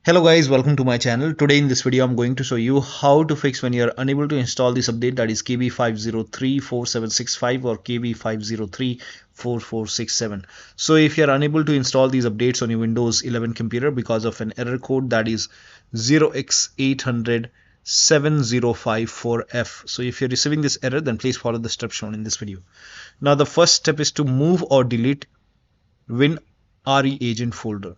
Hello guys, welcome to my channel. Today in this video I'm going to show you how to fix when you're unable to install this update, that is KB5034765 or KB5034467. So if you're unable to install these updates on your Windows 11 computer because of an error code, that is 0x8007054f. So if you're receiving this error, then please follow the steps shown in this video. Now the first step is to move or delete WinREAgent folder.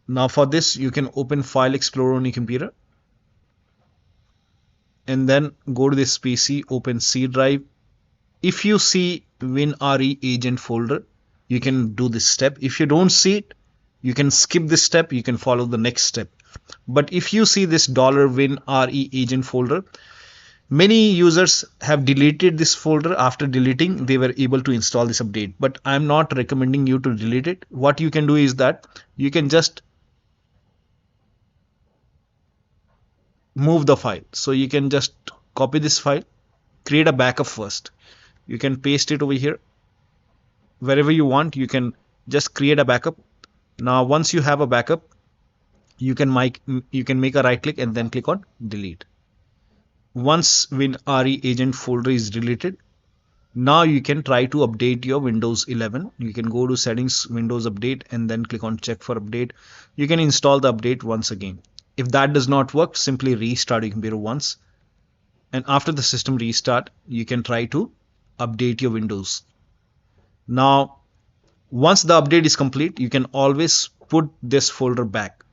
Now for this you can open File Explorer on your computer and then go to this PC, open C drive. If you see WinREAgent folder, you can do this step. If you don't see it, you can skip this step, you can follow the next step. But if you see this $WinREAgent folder, many users have deleted this folder. After deleting, they were able to install this update, but I'm not recommending you to delete it. What you can do is that you can just move the file. So you can just copy this file, create a backup first. You can paste it over here wherever you want. You can just create a backup. Now once you have a backup, you can make a right click and then click on delete. Once WinREAgent folder is deleted, now you can try to update your Windows 11. You can go to settings, Windows update, and then click on check for update. You can install the update once again. If that does not work, simply restart your computer once, and after the system restart, you can try to update your Windows. Now once the update is complete, you can always put this folder back.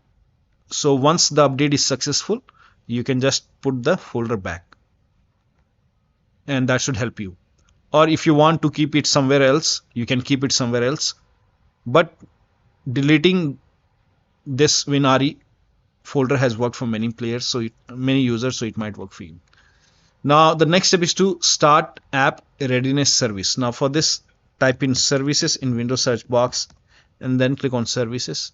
So once the update is successful, you can just put the folder back, and that should help you. Or if you want to keep it somewhere else, you can keep it somewhere else, but deleting this WinRE folder has worked for many players, so many users, so it might work for you. Now the next step is to start app readiness service. Now for this, type in services in Windows search box and then click on services.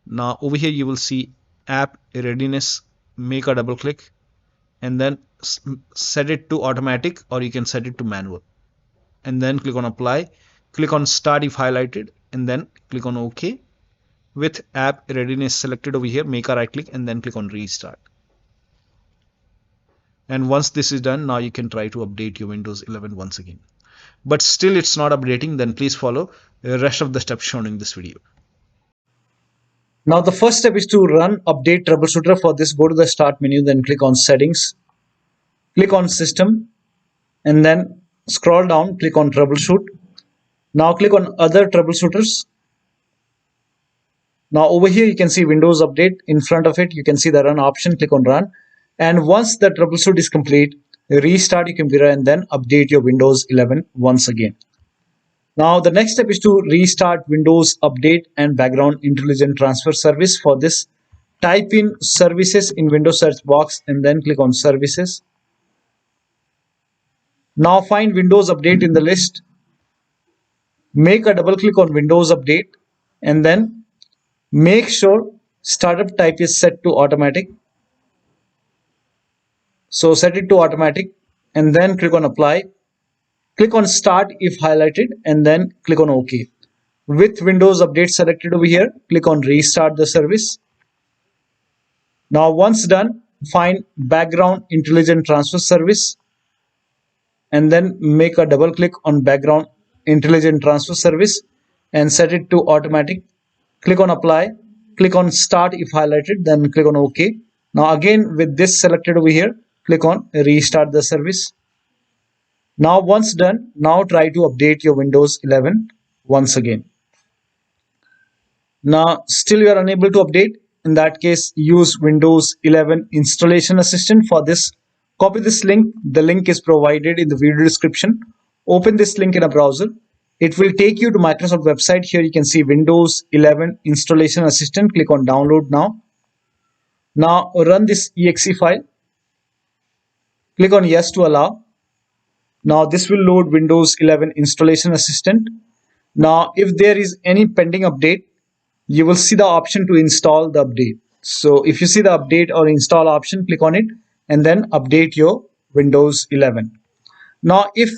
Now over here you will see app readiness. Make a double click and then set it to automatic, or you can set it to manual, and then click on apply. Click on start if highlighted and then click on OK. With app readiness selected over here, make a right click and then click on restart. And once this is done, now you can try to update your Windows 11 once again. But still it's not updating, then please follow the rest of the steps shown in this video. Now the first step is to run update troubleshooter. For this, go to the start menu, then click on settings, click on system, and then scroll down, click on troubleshoot. Now click on other troubleshooters. Now over here you can see Windows update. In front of it you can see the run option. Click on run, and once the troubleshoot is complete, restart your computer and then update your Windows 11 once again. Now the next step is to restart Windows Update and Background Intelligent Transfer Service. For this, type in services in Windows search box and then click on services. Now find Windows Update in the list. Make a double click on Windows Update and then make sure startup type is set to automatic. So set it to automatic and then click on apply. Click on start if highlighted and then click on OK. With Windows Update selected over here, click on restart the service. Now once done, find Background Intelligent Transfer Service and then make a double click on Background Intelligent Transfer Service and set it to automatic. Click on apply, click on start if highlighted, then click on OK. Now again with this selected over here, click on restart the service. Now once done, now try to update your Windows 11 once again. Now still you are unable to update. In that case, use Windows 11 Installation Assistant. For this, copy this link. The link is provided in the video description. Open this link in a browser. It will take you to Microsoft website. Here you can see Windows 11 Installation Assistant. Click on download now. Now run this exe file. Click on yes to allow. Now this will load Windows 11 Installation Assistant. Now if there is any pending update, you will see the option to install the update. So if you see the update or install option, click on it and then update your Windows 11. Now if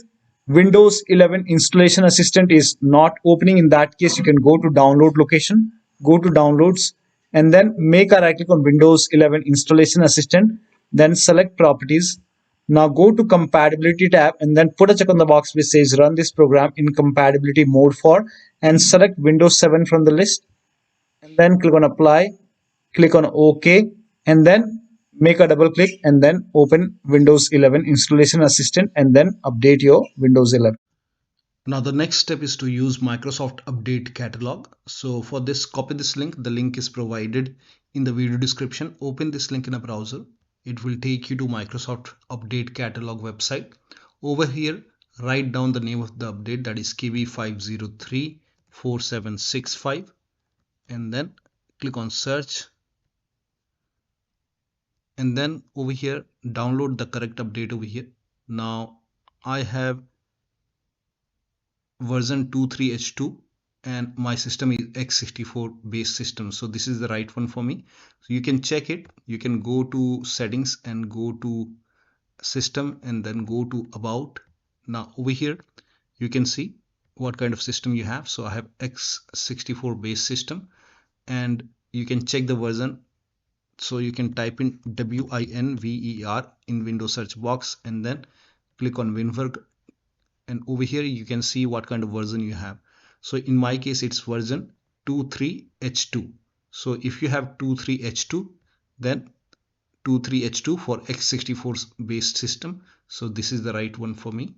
Windows 11 Installation Assistant is not opening, in that case you can go to download location, go to downloads and then make a right click on Windows 11 Installation Assistant, then select Properties. Now go to Compatibility tab and then put a check on the box which says Run this program in compatibility mode for, and select Windows 7 from the list, and then click on Apply, click on OK, and then make a double click and then open Windows 11 Installation Assistant and then update your Windows 11. Now the next step is to use Microsoft Update Catalog. So for this, copy this link. The link is provided in the video description. Open this link in a browser. It will take you to Microsoft Update Catalog website. Over here, write down the name of the update, that is KB5034765, and then click on search, and then over here download the correct update over here. Now I have version 23H2 and my system is x64 based system, so this is the right one for me. So you can check it. You can go to settings and go to system and then go to about. Now over here you can see what kind of system you have. So I have x64 based system, and you can check the version. So you can type in WinRER in Windows search box and then click on WinRE, and over here you can see what kind of version you have. So in my case it's version 23H2. So if you have 23H2, then 23H2 for x64 based system. So this is the right one for me.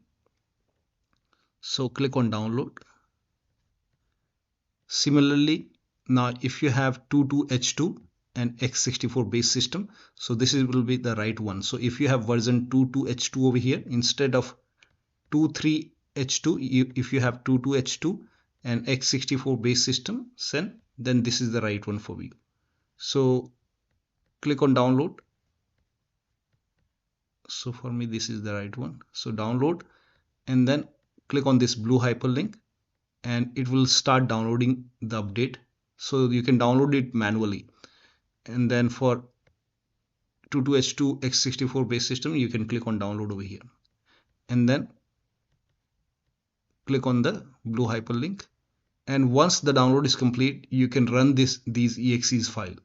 So click on download. Similarly, now if you have 22H2 and x64 based system, so this will be the right one. So if you have version 22H2 over here instead of 23H2, if you have 22H2 and x64 based system, then this is the right one for you. So click on download. So for me this is the right one. So download and then click on this blue hyperlink and it will start downloading the update. So you can download it manually, and then for 22H2 x64 based system you can click on download over here and then click on the blue hyperlink, and once the download is complete you can run these exes file.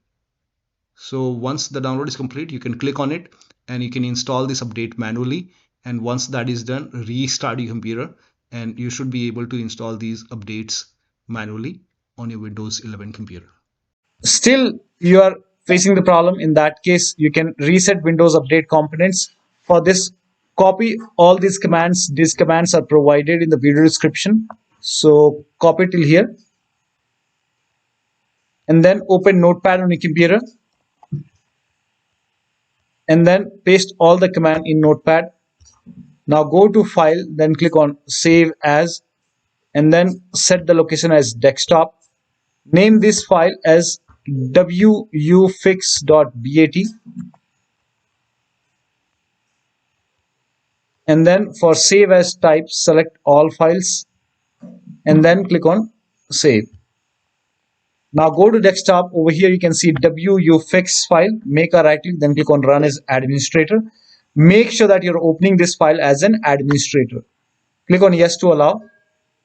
So once the download is complete you can click on it and you can install this update manually, and once that is done restart your computer and you should be able to install these updates manually on your Windows 11 computer. Still you are facing the problem, in that case you can reset Windows Update components. For this, copy all these commands. These commands are provided in the video description, so copy till here and then open Notepad on your computer and then paste all the command in Notepad. Now go to file, then click on save as, and then set the location as desktop. Name this file as wuauserv.bat, and then for save as type select all files and then click on save. Now go to desktop. Over here you can see wufix file. Make a right click, then click on run as administrator. Make sure that you're opening this file as an administrator. Click on yes to allow.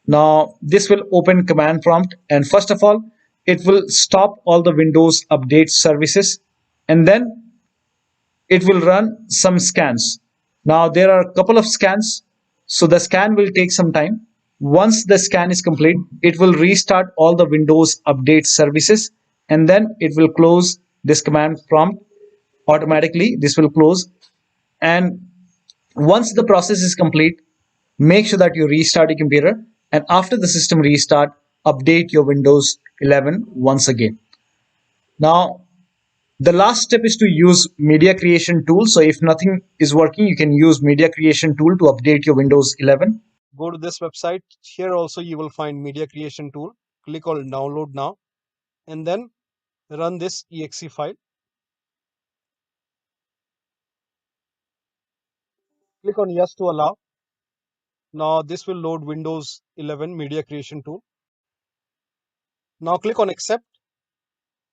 Now this will open command prompt, and first of all it will stop all the Windows update services and then it will run some scans. Now there are a couple of scans, so the scan will take some time. Once the scan is complete, it will restart all the Windows update services and then it will close this command prompt automatically. This will close, and once the process is complete, make sure that you restart your computer, and after the system restart, update your Windows 11 once again. Now the last step is to use media creation tool. So if nothing is working, you can use media creation tool to update your Windows 11. Go to this website. Here also you will find media creation tool. Click on download now and then run this exe file. Click on yes to allow. Now this will load Windows 11 media creation tool. Now click on accept.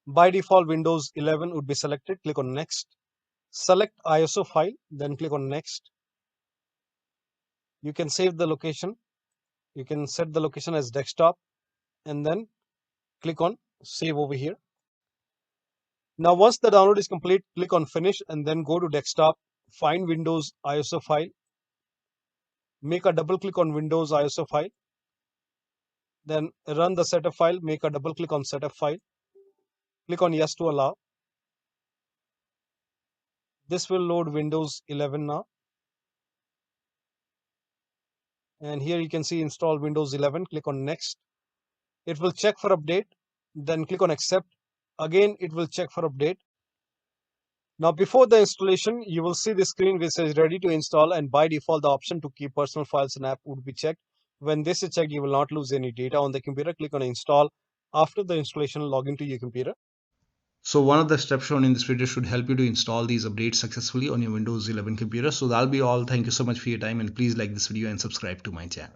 By default Windows 11 would be selected. Click on next. Select ISO file, then click on next. You can save the location. You can set the location as desktop and then click on save over here. Now once the download is complete, click on finish and then go to desktop, find Windows ISO file, make a double click on Windows ISO file, then run the setup file, make a double click on setup file, click on yes to allow. This will load Windows 11 now. And here you can see install Windows 11, click on next. It will check for update, then click on accept. Again, it will check for update. Now before the installation, you will see the screen which says ready to install, and by default the option to keep personal files and app would be checked. When this is checked, you will not lose any data on the computer. Click on install. After the installation, log into your computer. So one of the steps shown in this video should help you to install these updates successfully on your Windows 11 computer. So that'll be all. Thank you so much for your time, and please like this video and subscribe to my channel.